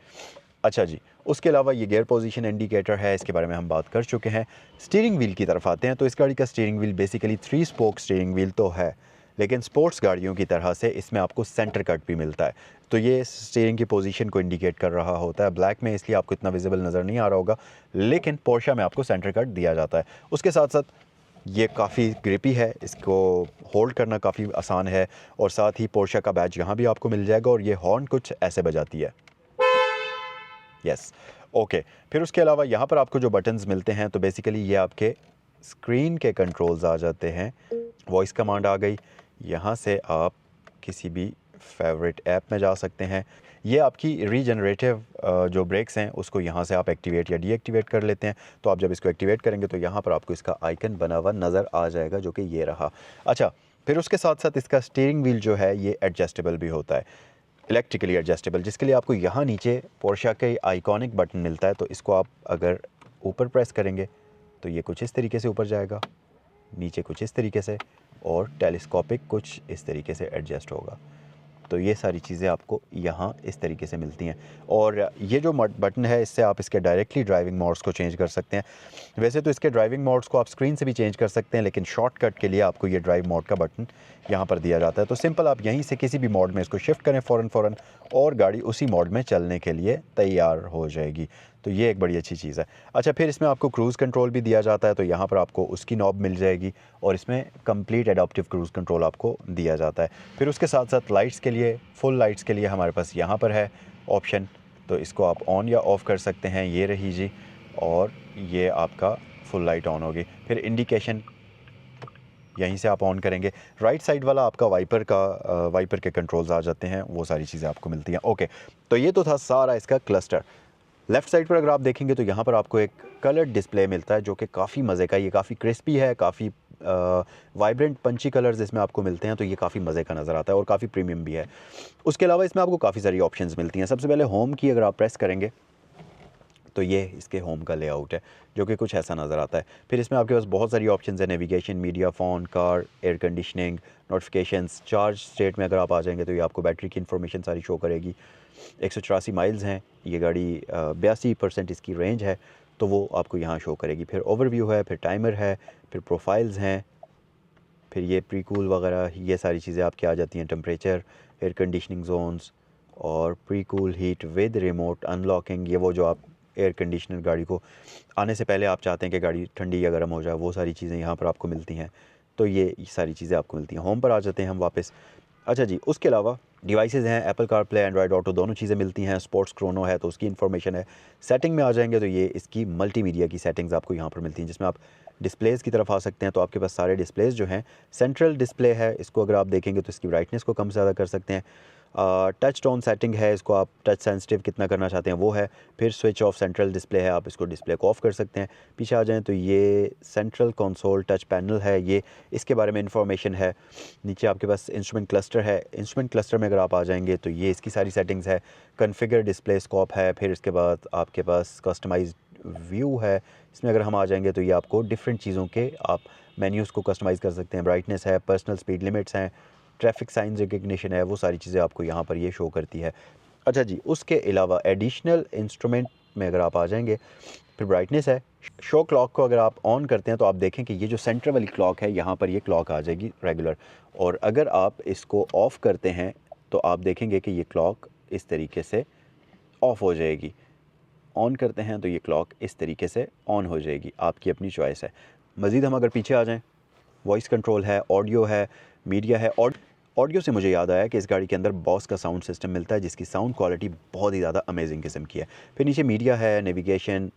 अच्छा जी, उसके अलावा ये गियर पोजीशन इंडिकेटर है, इसके बारे में हम बात कर चुके हैं। स्टीयरिंग व्हील की तरफ आते हैं। तो इस गाड़ी का steering wheel basically 3 spoke steering wheel तो है, लेकिन स्पोर्ट्स गाड़ियों की तरह से इसमें आपको सेंटर कट भी मिलता है। तो ये स्टीयरिंग की पोजीशन को इंडिकेट कर रहा होता है। ब्लैक में इसलिए आपको इतना विजिबल नज़र नहीं आ रहा होगा, लेकिन पोर्शा में आपको सेंटर कट दिया जाता है। उसके साथ साथ ये काफ़ी ग्रिपी है, इसको होल्ड करना काफ़ी आसान है और साथ ही पोर्शा का बैज यहाँ भी आपको मिल जाएगा। और ये हॉर्न कुछ ऐसे बजाती है, यस, ओके। फिर उसके अलावा यहाँ पर आपको जो बटन्स मिलते हैं, तो बेसिकली ये आपके स्क्रीन के कंट्रोल्स आ जाते हैं। वॉइस कमांड आ गई, यहाँ से आप किसी भी फेवरेट ऐप में जा सकते हैं। ये आपकी रीजनरेटिव जो ब्रेक्स हैं उसको यहाँ से आप एक्टिवेट या डीएक्टिवेट कर लेते हैं। तो आप जब इसको एक्टिवेट करेंगे तो यहाँ पर आपको इसका आइकन बना हुआ नज़र आ जाएगा, जो कि ये रहा। अच्छा, फिर उसके साथ साथ इसका स्टीयरिंग व्हील जो है ये एडजस्टेबल भी होता है, इलेक्ट्रिकली एडजस्टेबल, जिसके लिए आपको यहाँ नीचे पोर्शा के आइकॉनिक बटन मिलता है। तो इसको आप अगर ऊपर प्रेस करेंगे तो ये कुछ इस तरीके से ऊपर जाएगा, नीचे कुछ इस तरीके से, और टेलीस्कोपिक कुछ इस तरीके से एडजस्ट होगा। तो ये सारी चीज़ें आपको यहाँ इस तरीके से मिलती हैं। और ये जो बटन है, इससे आप इसके डायरेक्टली ड्राइविंग मोड्स को चेंज कर सकते हैं। वैसे तो इसके ड्राइविंग मोड्स को आप स्क्रीन से भी चेंज कर सकते हैं, लेकिन शॉर्टकट के लिए आपको ये ड्राइव मोड का बटन यहाँ पर दिया जाता है। तो सिंपल आप यहीं से किसी भी मोड में इसको शिफ्ट करें फ़ौरन और गाड़ी उसी मोड में चलने के लिए तैयार हो जाएगी। तो ये एक बड़ी अच्छी चीज़ है। अच्छा, फिर इसमें आपको क्रूज़ कंट्रोल भी दिया जाता है, तो यहाँ पर आपको उसकी नॉब मिल जाएगी और इसमें कंप्लीट एडाप्टिव क्रूज़ कंट्रोल आपको दिया जाता है। फिर उसके साथ साथ लाइट्स के लिए, फुल लाइट्स के लिए हमारे पास यहाँ पर है ऑप्शन, तो इसको आप ऑन या ऑफ़ कर सकते हैं। ये रही जी, और ये आपका फुल लाइट ऑन होगी। फिर इंडिकेशन यहीं से आप ऑन करेंगे। राइट साइड वाला आपका वाइपर के कंट्रोल्स आ जाते हैं, वो सारी चीज़ें आपको मिलती हैं। ओके, तो ये तो था सारा इसका क्लस्टर। लेफ़्ट साइड पर अगर आप देखेंगे तो यहाँ पर आपको एक कलर्ड डिस्प्ले मिलता है, जो कि काफ़ी मज़े का, ये काफ़ी क्रिस्पी है, काफ़ी वाइब्रेंट पंची कलर्स इसमें आपको मिलते हैं, तो ये काफ़ी मज़े का नज़र आता है और काफ़ी प्रीमियम भी है। उसके अलावा इसमें आपको काफ़ी सारी ऑप्शंस मिलती हैं। सबसे पहले होम की अगर आप प्रेस करेंगे तो ये इसके होम का लेआउट है, जो कि कुछ ऐसा नज़र आता है। फिर इसमें आपके पास बहुत सारी ऑप्शंस हैं, navigation, media, phone, car, air conditioning, notifications. Charge state में अगर आप आ जाएंगे तो ये आपको बैटरी की इन्फॉर्मेशन सारी शो करेगी। 184 माइल्स हैं ये गाड़ी, 82% इसकी रेंज है, तो वो आपको यहाँ शो करेगी। फिर ओवरव्यू है, फिर टाइमर है, फिर प्रोफाइल्स हैं, फिर ये प्रीकूल वगैरह, ये सारी चीज़ें आपकी आ जाती हैं। टेम्परेचर, एयर कंडीशनिंग जोन्स और प्रीकूल हीट विद रिमोट अनलॉकिंग, ये वो जो आप एयर कंडीशनर गाड़ी को आने से पहले आप चाहते हैं कि गाड़ी ठंडी या गर्म हो जाए, वो सारी चीज़ें यहाँ पर आपको मिलती हैं। तो ये सारी चीज़ें आपको मिलती हैं। होम पर आ जाते हैं हम वापस। अच्छा जी, उसके अलावा डिवाइसेस हैं, एप्पल कारप्ले, एंड्रॉयड ऑटो, दोनों चीज़ें मिलती हैं। स्पोर्ट्स क्रोनो है तो उसकी इन्फॉर्मेशन है। सेटिंग में आ जाएंगे तो ये इसकी मल्टीमीडिया की सेटिंग्स आपको यहाँ पर मिलती हैं, जिसमें आप डिस्प्लेज़ की तरफ आ सकते हैं। तो आपके पास सारे डिस्प्लेज़ जो हैं, सेंट्रल डिस्प्ले है, इसको अगर आप देखेंगे तो इसकी ब्राइटनेस को कम ज़्यादा कर सकते हैं। टच टोन सेटिंग है, इसको आप टच सेंसिटिव कितना करना चाहते हैं वो है। फिर स्विच ऑफ सेंट्रल डिस्प्ले है, आप इसको डिस्प्ले को ऑफ़ कर सकते हैं। पीछे आ जाएँ तो ये सेंट्रल कंसोल टच पैनल है, ये इसके बारे में इंफॉर्मेशन है। नीचे आपके पास इंस्ट्रूमेंट क्लस्टर है, इंस्ट्रूमेंट क्लस्टर में अगर आप आ जाएंगे तो ये इसकी सारी सेटिंग्स है। कॉन्फ़िगर डिस्प्ले स्कोप है, फिर इसके बाद आपके पास कस्टमाइज्ड व्यू है। इसमें अगर हम आ जाएंगे तो ये आपको डिफरेंट चीज़ों के आप मेन्यूज़ को कस्टमाइज़ कर सकते हैं। ब्राइटनेस है, पर्सनल स्पीड लिमिट्स हैं, ट्रैफिक साइंस रिकग्निशन है, वो सारी चीज़ें आपको यहाँ पर ये शो करती है। अच्छा जी, उसके अलावा एडिशनल इंस्ट्रूमेंट में अगर आप आ जाएंगे, फिर ब्राइटनेस है। शो क्लॉक को अगर आप ऑन करते हैं तो आप देखें कि ये जो सेंटर वाली क्लॉक है, यहाँ पर ये क्लॉक आ जाएगी रेगुलर, और अगर आप इसको ऑफ़ करते हैं तो आप देखेंगे कि ये क्लॉक इस तरीके से ऑफ़ हो जाएगी। ऑन करते हैं तो ये क्लॉक इस तरीके से ऑन हो जाएगी, आपकी अपनी चॉइस है। मज़ीद हम अगर पीछे आ जाएँ, वॉइस कंट्रोल है, ऑडियो है, मीडिया है। ऑडियो से मुझे याद आया कि इस गाड़ी के अंदर बॉस का साउंड सिस्टम मिलता है, जिसकी साउंड क्वालिटी बहुत ही ज़्यादा अमेजिंग किस्म की है। फिर नीचे मीडिया है, navigation,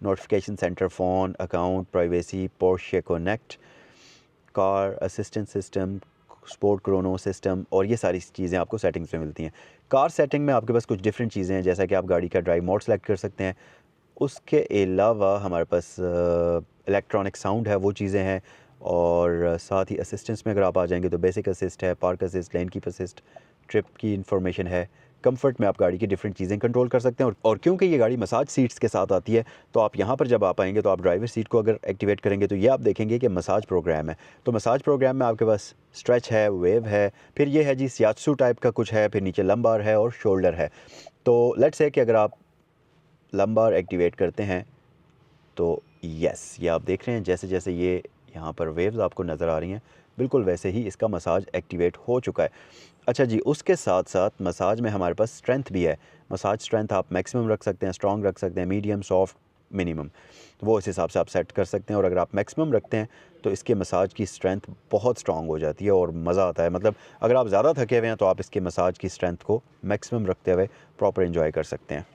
notification centre, phone, account, privacy, Porsche connect, car assistant system, sport Chrono system, और ये सारी चीज़ें आपको सेटिंग्स में मिलती हैं। कार सेटिंग में आपके पास कुछ डिफरेंट चीज़ें हैं, जैसा कि आप गाड़ी का ड्राइव मोड सेलेक्ट कर सकते हैं। उसके अलावा हमारे पास इलेक्ट्रॉनिक साउंड है, वो चीज़ें हैं। और साथ ही असिस्टेंस में अगर आप आ जाएंगे तो बेसिक असिस्ट है, park assist, lane keep assist, trip की इन्फॉर्मेशन है। कंफर्ट में आप गाड़ी की डिफरेंट चीज़ें कंट्रोल कर सकते हैं। और क्योंकि ये गाड़ी मसाज सीट्स के साथ आती है, तो आप यहाँ पर जब आप आएंगे तो आप ड्राइवर सीट को अगर एक्टिवेट करेंगे तो ये आप देखेंगे कि मसाज प्रोग्राम है। तो मसाज प्रोग्राम में आपके पास स्ट्रेच है, वेव है, फिर ये है जी सियात्सू टाइप का कुछ है, फिर नीचे लंबार है और शोल्डर है। तो लेट्स से कि अगर आप लंबार एक्टिवेट करते हैं तो यस, ये आप देख रहे हैं जैसे जैसे ये यहाँ पर वेव्स आपको नज़र आ रही हैं, बिल्कुल वैसे ही इसका मसाज एक्टिवेट हो चुका है। अच्छा जी, उसके साथ साथ मसाज में हमारे पास स्ट्रेंथ भी है। मसाज स्ट्रेंथ आप मैक्सिमम रख सकते हैं, स्ट्रॉन्ग रख सकते हैं, मीडियम, सॉफ्ट, मिनिमम, तो वो इस हिसाब से आप सेट कर सकते हैं। और अगर आप मैक्सिमम रखते हैं तो इसके मसाज की स्ट्रेंथ बहुत स्ट्रॉन्ग हो जाती है और मज़ा आता है। मतलब अगर आप ज़्यादा थके हुए हैं तो आप इसके मसाज की स्ट्रेंथ को मैक्सिमम रखते हुए प्रॉपर एंजॉय कर सकते हैं।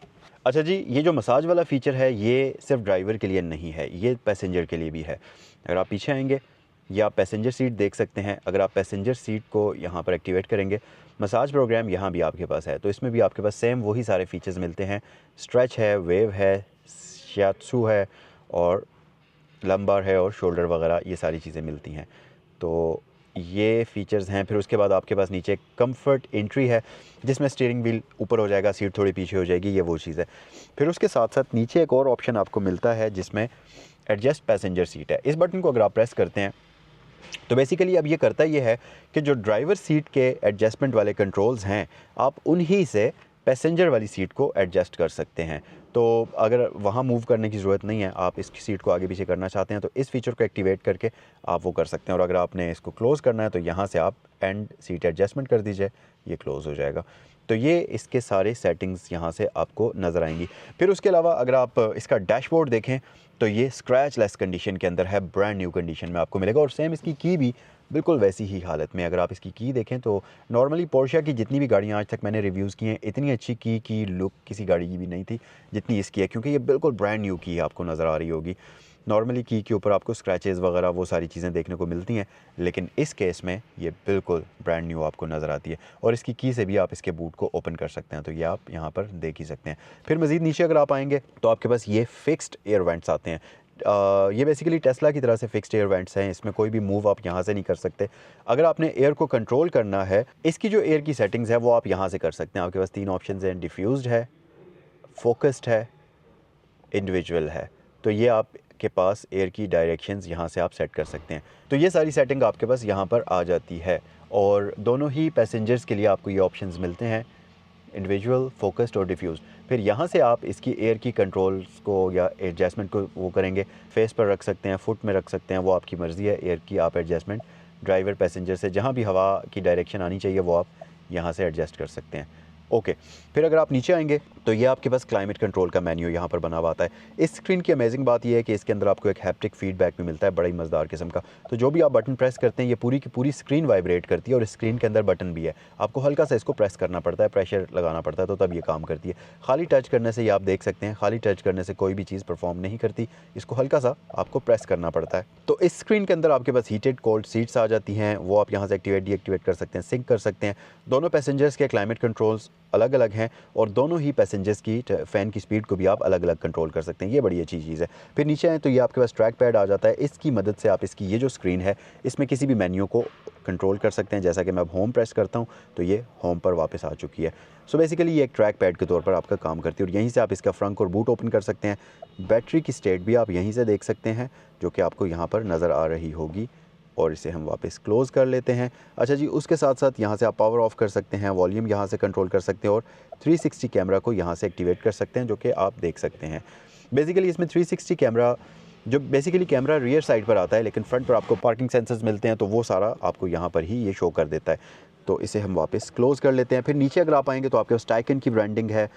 अच्छा जी, ये जो मसाज वाला फ़ीचर है ये सिर्फ ड्राइवर के लिए नहीं है, ये पैसेंजर के लिए भी है। अगर आप पीछे आएंगे, या आप पैसेंजर सीट देख सकते हैं। अगर आप पैसेंजर सीट को यहाँ पर एक्टिवेट करेंगे, मसाज प्रोग्राम यहाँ भी आपके पास है, तो इसमें भी आपके पास सेम वही सारे फीचर्स मिलते हैं। स्ट्रेच है, वेव है, शियात्सु है, और लंबार है, और शोल्डर वगैरह, ये सारी चीज़ें मिलती हैं। तो ये फ़ीचर्स हैं। फिर उसके बाद आपके पास नीचे कंफर्ट एंट्री है, जिसमें स्टीयरिंग व्हील ऊपर हो जाएगा, सीट थोड़ी पीछे हो जाएगी, ये वो चीज़ है। फिर उसके साथ साथ नीचे एक और ऑप्शन आपको मिलता है जिसमें एडजस्ट पैसेंजर सीट है। इस बटन को अगर आप प्रेस करते हैं तो बेसिकली अब ये करता ये है कि जो ड्राइवर सीट के एडजस्टमेंट वाले कंट्रोल्स हैं, आप उन्हीं से पैसेंजर वाली सीट को एडजस्ट कर सकते हैं। तो अगर वहाँ मूव करने की ज़रूरत नहीं है, आप इसकी सीट को आगे पीछे करना चाहते हैं तो इस फीचर को एक्टिवेट करके आप वो कर सकते हैं। और अगर आपने इसको क्लोज़ करना है तो यहाँ से आप एंड सीट एडजस्टमेंट कर दीजिए, ये क्लोज़ हो जाएगा। तो ये इसके सारे सेटिंग्स यहाँ से आपको नज़र आएंगी। फिर उसके अलावा अगर आप इसका डैशबोर्ड देखें तो ये स्क्रैच लेस कंडीशन के अंदर है, ब्रांड न्यू कंडीशन में आपको मिलेगा। और सेम इसकी की भी बिल्कुल वैसी ही हालत में। अगर आप इसकी की देखें तो नॉर्मली पोर्शा की जितनी भी गाड़ियाँ आज तक मैंने रिव्यूज़ की हैं, इतनी अच्छी की लुक किसी गाड़ी की भी नहीं थी जितनी इसकी है, क्योंकि ये बिल्कुल ब्रांड न्यू की आपको नज़र आ रही होगी। नॉर्मली की के ऊपर आपको स्क्रैचेस वगैरह वो सारी चीज़ें देखने को मिलती हैं, लेकिन इस केस में ये बिल्कुल ब्रांड न्यू आपको नज़र आती है। और इसकी की से भी आप इसके बूट को ओपन कर सकते हैं, तो ये आप यहाँ पर देख ही सकते हैं। फिर मज़ीद नीचे अगर आप आएंगे तो आपके पास ये फ़िक्स्ड एयर वेंट्स आते हैं। ये बेसिकली टेस्ला की तरह से फ़िक्स्ड एयर वेंट्स हैं, इसमें कोई भी मूव आप यहाँ से नहीं कर सकते। अगर आपने एयर को कंट्रोल करना है, इसकी जो एयर की सेटिंग्स है वो आप यहाँ से कर सकते हैं। आपके पास 3 ऑप्शन हैं, डिफ्यूज़ड है, फोकस्ड है, इंडिविजुअल है। तो ये आपके पास एयर की डायरेक्शंस यहाँ से आप सेट कर सकते हैं। तो ये सारी सेटिंग आपके पास यहाँ पर आ जाती है। और दोनों ही पैसेंजर्स के लिए आपको ये ऑप्शंस मिलते हैं, इंडिविजुअल, फोकस्ड और डिफ्यूज़। फिर यहाँ से आप इसकी एयर की कंट्रोल्स को या एडजस्टमेंट को वो करेंगे, फेस पर रख सकते हैं, फुट में रख सकते हैं, वो आपकी मर्ज़ी है। एयर की आप एडजस्टमेंट ड्राइवर पैसेंजर से जहाँ भी हवा की डायरेक्शन आनी चाहिए वो आप यहाँ से एडजस्ट कर सकते हैं। ओके, फिर अगर आप नीचे आएंगे तो ये आपके पास क्लाइमेट कंट्रोल का मेन्यू यहाँ पर बना हुआ आता है। इस स्क्रीन की अमेजिंग बात ये है कि इसके अंदर आपको एक हैप्टिक फीडबैक भी मिलता है, बड़ा ही मज़ेदार किस्म का। तो जो भी आप बटन प्रेस करते हैं ये पूरी की पूरी स्क्रीन वाइब्रेट करती है, और स्क्रीन के अंदर बटन भी है। आपको हल्का सा इसको प्रेस करना पड़ता है, प्रेशर लगाना पड़ता है, तो तब ये काम करती है। खाली टच करने से ये आप देख सकते हैं, खाली टच करने से कोई भी चीज़ परफॉर्म नहीं करती, इसको हल्का सा आपको प्रेस करना पड़ता है। तो इस स्क्रीन के अंदर आपके पास हीटेड कोल्ड सीट्स आ जाती हैं, वो आप यहाँ से एक्टिवेट डीएक्टिवेट कर सकते हैं, सिंक कर सकते हैं। दोनों पैसेंजर्स के क्लाइमेट कंट्रोल्स अलग अलग हैं, और दोनों ही पैसेंजर्स की फ़ैन की स्पीड को भी आप अलग अलग कंट्रोल कर सकते हैं। ये बड़ी अच्छी चीज़ है। फिर नीचे आए तो ये आपके पास ट्रैक पैड आ जाता है। इसकी मदद से आप इसकी ये जो स्क्रीन है इसमें किसी भी मेन्यू को कंट्रोल कर सकते हैं। जैसा कि मैं अब होम प्रेस करता हूँ तो ये होम पर वापस आ चुकी है। सो बेसिकली ये एक ट्रैक पैड के तौर पर आपका काम करती है, और यहीं से आप इसका फ्रंट और बूट ओपन कर सकते हैं। बैटरी की स्टेट भी आप यहीं से देख सकते हैं, जो कि आपको यहाँ पर नज़र आ रही होगी। और इसे हम वापस क्लोज़ कर लेते हैं। अच्छा जी, उसके साथ साथ यहाँ से आप पावर ऑफ़ कर सकते हैं, वॉल्यूम यहाँ से कंट्रोल कर सकते हैं, और 360 कैमरा को यहाँ से एक्टिवेट कर सकते हैं, जो कि आप देख सकते हैं। बेसिकली इसमें 360 कैमरा, जो बेसिकली कैमरा रियर साइड पर आता है, लेकिन फ्रंट पर आपको पार्किंग सेंसर्स मिलते हैं, तो वो सारा आपको यहाँ पर ही ये शो कर देता है। तो इसे हम वापस क्लोज़ कर लेते हैं। फिर नीचे अगर आप आएँगे तो आपके पास टाइकन की ब्रांडिंग है,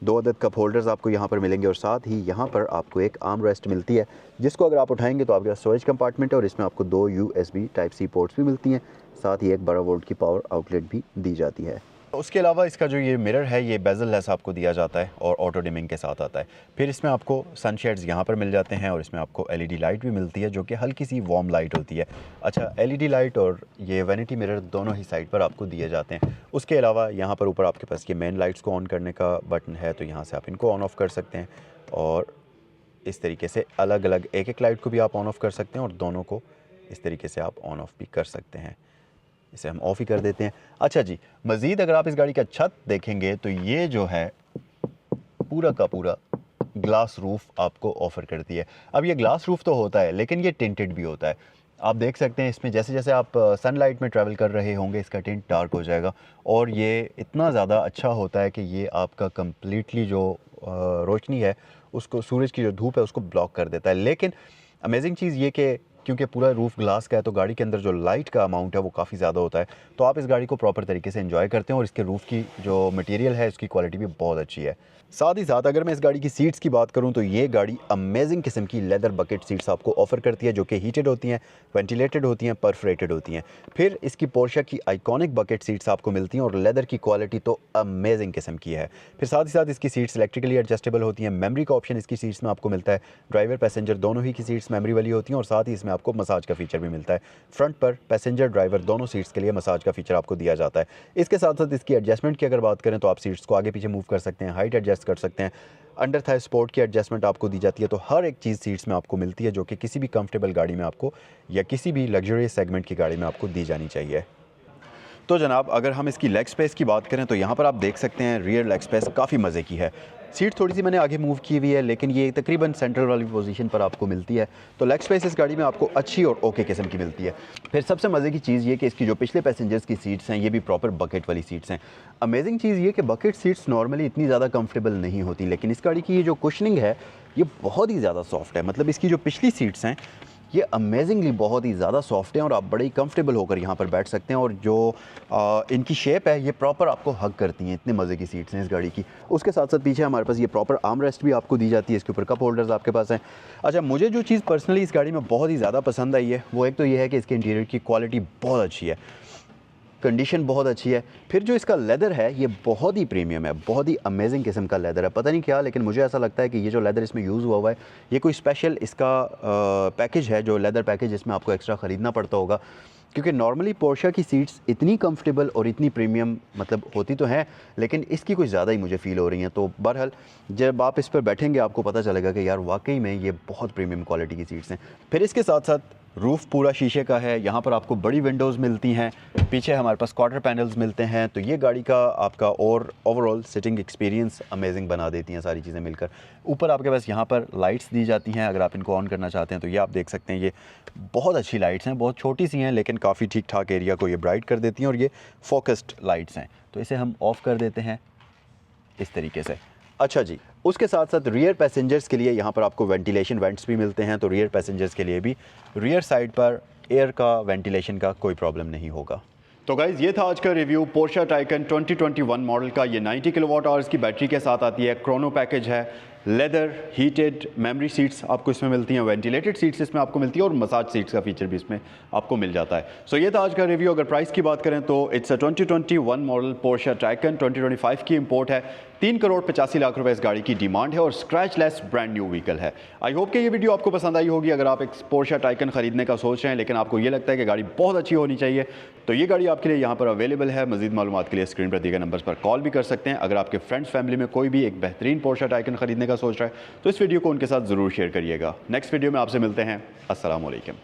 2 अदद कप होल्डर्स आपको यहाँ पर मिलेंगे, और साथ ही यहाँ पर आपको एक आर्म रेस्ट मिलती है, जिसको अगर आप उठाएंगे तो आपके पास स्टोरेज कंपार्टमेंट है, और इसमें आपको 2 USB टाइप सी पोर्ट्स भी मिलती हैं। साथ ही एक 12 वोल्ट की पावर आउटलेट भी दी जाती है। उसके अलावा इसका जो ये मिरर है ये बेजल लेस आपको दिया जाता है, और ऑटो डिमिंग के साथ आता है। फिर इसमें आपको सनशेड्स यहाँ पर मिल जाते हैं, और इसमें आपको LED लाइट भी मिलती है, जो कि हल्की सी वार्म लाइट होती है। अच्छा, LED लाइट और ये वैनिटी मिरर दोनों ही साइड पर आपको दिए जाते हैं। उसके अलावा यहाँ पर ऊपर आपके पास ये मेन लाइट्स को ऑन करने का बटन है, तो यहाँ से आप इनको ऑन ऑफ़ कर सकते हैं, और इस तरीके से अलग अलग एक एक लाइट को भी आप ऑन ऑफ़ कर सकते हैं, और दोनों को इस तरीके से आप ऑन ऑफ़ भी कर सकते हैं। इसे हम ऑफ़ ही कर देते हैं। अच्छा जी, मज़ीद अगर आप इस गाड़ी का छत देखेंगे तो ये जो है पूरा का पूरा ग्लास रूफ़ आपको ऑफ़र करती है। अब ये ग्लास रूफ़ तो होता है, लेकिन ये टिंटेड भी होता है। आप देख सकते हैं इसमें जैसे जैसे आप सनलाइट में ट्रैवल कर रहे होंगे इसका टिंट डार्क हो जाएगा, और ये इतना ज़्यादा अच्छा होता है कि ये आपका कम्प्लीटली जो रोशनी है उसको, सूरज की जो धूप है उसको ब्लॉक कर देता है। लेकिन अमेजिंग चीज़ ये कि क्योंकि पूरा रूफ़ ग्लास का है तो गाड़ी के अंदर जो लाइट का अमाउंट है वो काफ़ी ज़्यादा होता है, तो आप इस गाड़ी को प्रॉपर तरीके से एंजॉय करते हैं, और इसके रूफ़ की जो मटेरियल है उसकी क्वालिटी भी बहुत अच्छी है। साथ ही साथ अगर मैं इस गाड़ी की सीट्स की बात करूं तो ये गाड़ी अमेजिंग किस्म की लेदर बकेट सीट्स आपको ऑफर करती है, जो कि हीटेड होती हैं, वेंटिलेटेड होती हैं, परफोरेटेड होती हैं। फिर इसकी पोर्शा की आइकॉनिक बकेट सीट्स आपको मिलती हैं, और लेदर की क्वालिटी तो अमेजिंग किस्म की है। फिर साथ ही साथ इसकी सीट्स इलेक्ट्रिकली एडजस्टेबल होती हैं। मेमोरी का ऑप्शन इसकी सीट्स में आपको मिलता है। ड्राइवर पैसेंजर दोनों ही की सीट्स मेमोरी वाली होती हैं, और साथ ही इसमें आपको मसाज का फीचर भी मिलता है। फ्रंट पर पैसेंजर ड्राइवर दोनों सीट्स के लिए मसाज का फीचर आपको दिया जाता है। इसके साथ साथ इसकी एडजस्टमेंट की अगर बात करें तो आप सीट्स को आगे पीछे मूव कर सकते हैं, हाइट एडजस्ट कर सकते हैं, अंडर थाई स्पोर्ट की एडजस्टमेंट आपको दी जाती है। तो हर एक चीज़ सीट्स में आपको मिलती है, जो कि किसी भी कंफर्टेबल गाड़ी में आपको या किसी भी लग्जरियस सेगमेंट की गाड़ी में आपको दी जानी चाहिए। तो जनाब, अगर हम इसकी लेग स्पेस की बात करें तो यहाँ पर आप देख सकते हैं रियर लेग स्पेस काफ़ी मज़े की है। सीट थोड़ी सी मैंने आगे मूव की हुई है, लेकिन ये तकरीबन सेंट्रल वाली पोजीशन पर आपको मिलती है, तो लेग स्पेस इस गाड़ी में आपको अच्छी और ओके किस्म की मिलती है। फिर सबसे मज़े की चीज़ ये कि इसकी जो पिछले पैसेंजर्स की सीट्स हैं ये भी प्रॉपर बकेट वाली सीट्स हैं। अमेजिंग चीज़ ये कि बकेट सीट्स नॉर्मली इतनी ज़्यादा कंफर्टेबल नहीं होती, लेकिन इस गाड़ी की ये जो कुशनिंग है ये बहुत ही ज़्यादा सॉफ्ट है। मतलब इसकी जो पिछली सीट्स हैं ये अमेजिंगली बहुत ही ज़्यादा सॉफ्ट हैं और आप बड़े ही कंफर्टेबल होकर यहाँ पर बैठ सकते हैं। और जो इनकी शेप है ये प्रॉपर आपको हग करती हैं, इतने मज़े की सीट्स हैं इस गाड़ी की। उसके साथ साथ पीछे हमारे पास ये प्रॉपर आर्म रेस्ट भी आपको दी जाती है, इसके ऊपर कप होल्डर्स आपके पास हैं। अच्छा, मुझे जो चीज़ पर्सनली इस गाड़ी में बहुत ही ज़्यादा पसंद आई है वो एक तो ये है कि इसके इंटीरियर की क्वालिटी बहुत अच्छी है, कंडीशन बहुत अच्छी है। फिर जो इसका लेदर है ये बहुत ही प्रीमियम है, बहुत ही अमेजिंग किस्म का लेदर है। पता नहीं क्या, लेकिन मुझे ऐसा लगता है कि ये जो लेदर इसमें यूज़ हुआ है ये कोई स्पेशल इसका पैकेज है, जो लेदर पैकेज इसमें आपको एक्स्ट्रा ख़रीदना पड़ता होगा, क्योंकि नॉर्मली पोर्शा की सीट्स इतनी कंफर्टेबल और इतनी प्रीमियम मतलब होती तो हैं, लेकिन इसकी कुछ ज़्यादा ही मुझे फ़ील हो रही हैं। तो बहरहाल जब आप इस पर बैठेंगे आपको पता चलेगा कि यार वाकई में ये बहुत प्रीमियम क्वालिटी की सीट्स हैं। फिर इसके साथ साथ रूफ़ पूरा शीशे का है, यहाँ पर आपको बड़ी विंडोज़ मिलती हैं, पीछे हमारे पास क्वार्टर पैनल्स मिलते हैं, तो ये गाड़ी का आपका और ओवरऑल सिटिंग एक्सपीरियंस अमेजिंग बना देती हैं सारी चीज़ें मिलकर। ऊपर आपके पास यहाँ पर लाइट्स दी जाती हैं, अगर आप इनको ऑन करना चाहते हैं तो ये आप देख सकते हैं। ये बहुत अच्छी लाइट्स हैं, बहुत छोटी सी हैं लेकिन काफ़ी ठीक ठाक एरिया को ये ब्राइट कर देती हैं और ये फोकस्ड लाइट्स हैं। तो इसे हम ऑफ़ कर देते हैं इस तरीके से। अच्छा जी, उसके साथ साथ रियर पैसेंजर्स के लिए यहाँ पर आपको वेंटिलेशन वेंट्स भी मिलते हैं, तो रियर पैसेंजर्स के लिए भी रियर साइड पर एयर का वेंटिलेशन का कोई प्रॉब्लम नहीं होगा। तो गाइज़ ये था आज का रिव्यू पोर्शा टाइकन 2021 मॉडल का। ये 90 किलोवाट आवर्स की बैटरी के साथ आती है, क्रोनो पैकेज है, लेदर हीटेड मेमोरी सीट्स आपको इसमें मिलती हैं, वेंटिलेटेड सीट्स इसमें आपको मिलती है और मसाज सीट्स का फीचर भी इसमें आपको मिल जाता है। सो ये था आज का रिव्यू। अगर प्राइस की बात करें तो it's a 2021 model Portia tycoon, 2025 की इंपोर्ट है, 3,85,00,000 रुपए इस गाड़ी की डिमांड है और scratch less brand new vehicle है। आई होप कि ये वीडियो आपको पसंद आई होगी। अगर आप एक पोर्शा टाइकन खरीदने का सोच रहे हैं लेकिन आपको ये लगता है कि गाड़ी बहुत अच्छी होनी चाहिए, तो ये गाड़ी आपके लिए यहाँ पर अवेलेबल है। मजीद मालूमात के लिए स्क्रीन पर दिए गए नंबर्स पर कॉल भी कर सकते हैं। अगर आपके फ्रेंड्स फैमिली में कोई भी एक बेहतरीन पोर्शा टाइकन खरीदने का सोच रहा है तो इस वीडियो को उनके साथ ज़रूर शेयर करिएगा। नेक्स्ट वीडियो में आपसे मिलते हैं। अस्सलाम वालेकुम।